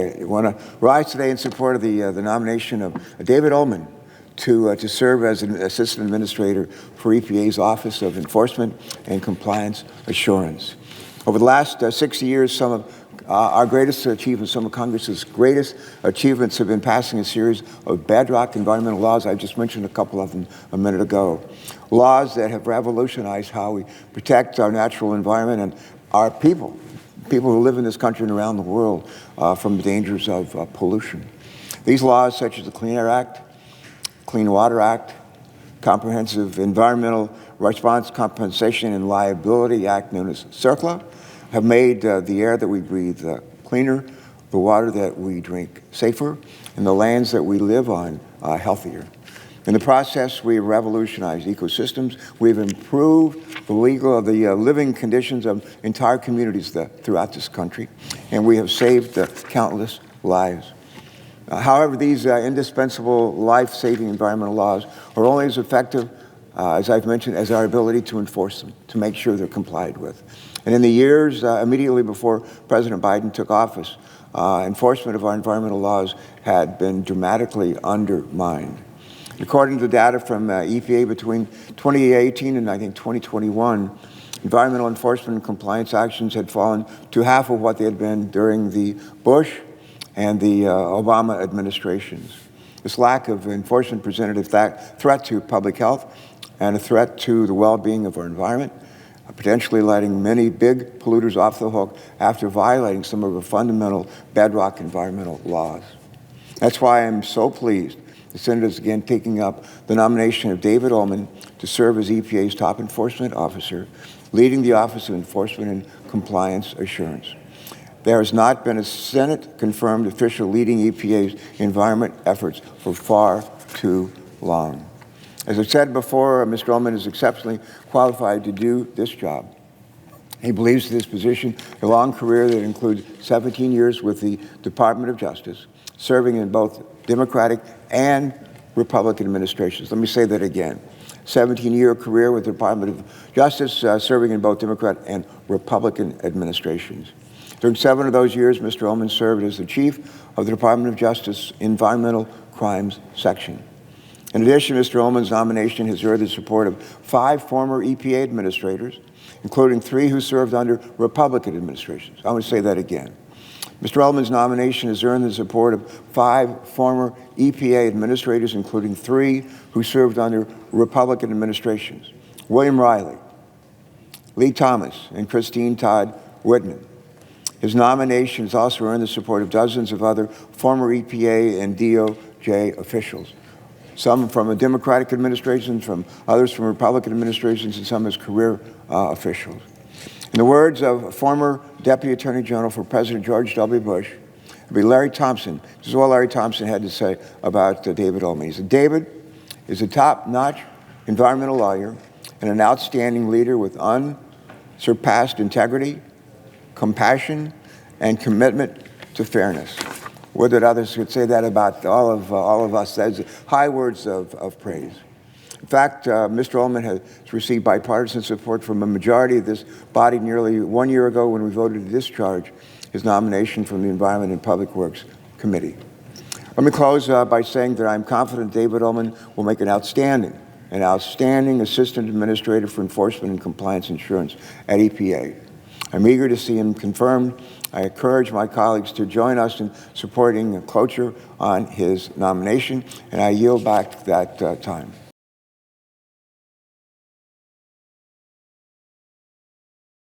I want to rise today in support of the nomination of David Uhlmann to serve as an Assistant Administrator for EPA's Office of Enforcement and Compliance Assurance. Over the last 60 years, some of our greatest achievements, some of Congress's greatest achievements have been passing a series of bedrock environmental laws. I just mentioned a couple of them a minute ago. Laws that have revolutionized how we protect our natural environment and our people who live in this country and around the world from the dangers of pollution. These laws, such as the Clean Air Act, Clean Water Act, Comprehensive Environmental Response Compensation and Liability Act, known as CERCLA, have made the air that we breathe cleaner, the water that we drink safer, and the lands that we live on healthier. In the process, we have revolutionized ecosystems. We've improved the living conditions of entire communities throughout this country, and we have saved countless lives. However, these indispensable life-saving environmental laws are only as effective, as I've mentioned, as our ability to enforce them, to make sure they're complied with. And in the years immediately before President Biden took office, enforcement of our environmental laws had been dramatically undermined. According to data from EPA between 2018 and I think 2021, environmental enforcement and compliance actions had fallen to half of what they had been during the Bush and the Obama administrations. This lack of enforcement presented a threat to public health and a threat to the well-being of our environment, potentially letting many big polluters off the hook after violating some of our fundamental bedrock environmental laws. That's why I'm so pleased the Senate is again taking up the nomination of David Uhlmann to serve as EPA's top enforcement officer, leading the Office of Enforcement and Compliance Assurance. There has not been a Senate-confirmed official leading EPA's environment efforts for far too long. As I've said before, Mr. Uhlmann is exceptionally qualified to do this job. He believes in this position, a long career that includes 17 years with the Department of Justice, serving in both Democratic and Republican administrations. Let me say that again. 17-year career with the Department of Justice, serving in both Democrat and Republican administrations. During 7 of those years, Mr. Uhlmann served as the chief of the Department of Justice Environmental Crimes Section. In addition, Mr. Uhlmann's nomination has earned the support of 5 former EPA administrators, including 3 who served under Republican administrations. I want to say that again. Mr. Uhlmann's nomination has earned the support of 5 former EPA administrators, including 3 who served under Republican administrations: William Riley, Lee Thomas, and Christine Todd Whitman. His nomination has also earned the support of dozens of other former EPA and DOJ officials, some from a Democratic administration, from others from Republican administrations, and some as career officials. In the words of former Deputy Attorney General for President George W. Bush, it'd be Larry Thompson. This is what Larry Thompson had to say about David Uhlmann. He said, "David is a top-notch environmental lawyer and an outstanding leader with unsurpassed integrity, compassion, and commitment to fairness." Would that others could say that about all of us. That's high words of praise. In fact, Mr. Uhlmann has received bipartisan support from a majority of this body nearly 1 year ago when we voted to discharge his nomination from the Environment and Public Works Committee. Let me close by saying that I'm confident David Uhlmann will make an outstanding Assistant Administrator for Enforcement and Compliance Assurance at EPA. I'm eager to see him confirmed. I encourage my colleagues to join us in supporting cloture on his nomination, and I yield back that time.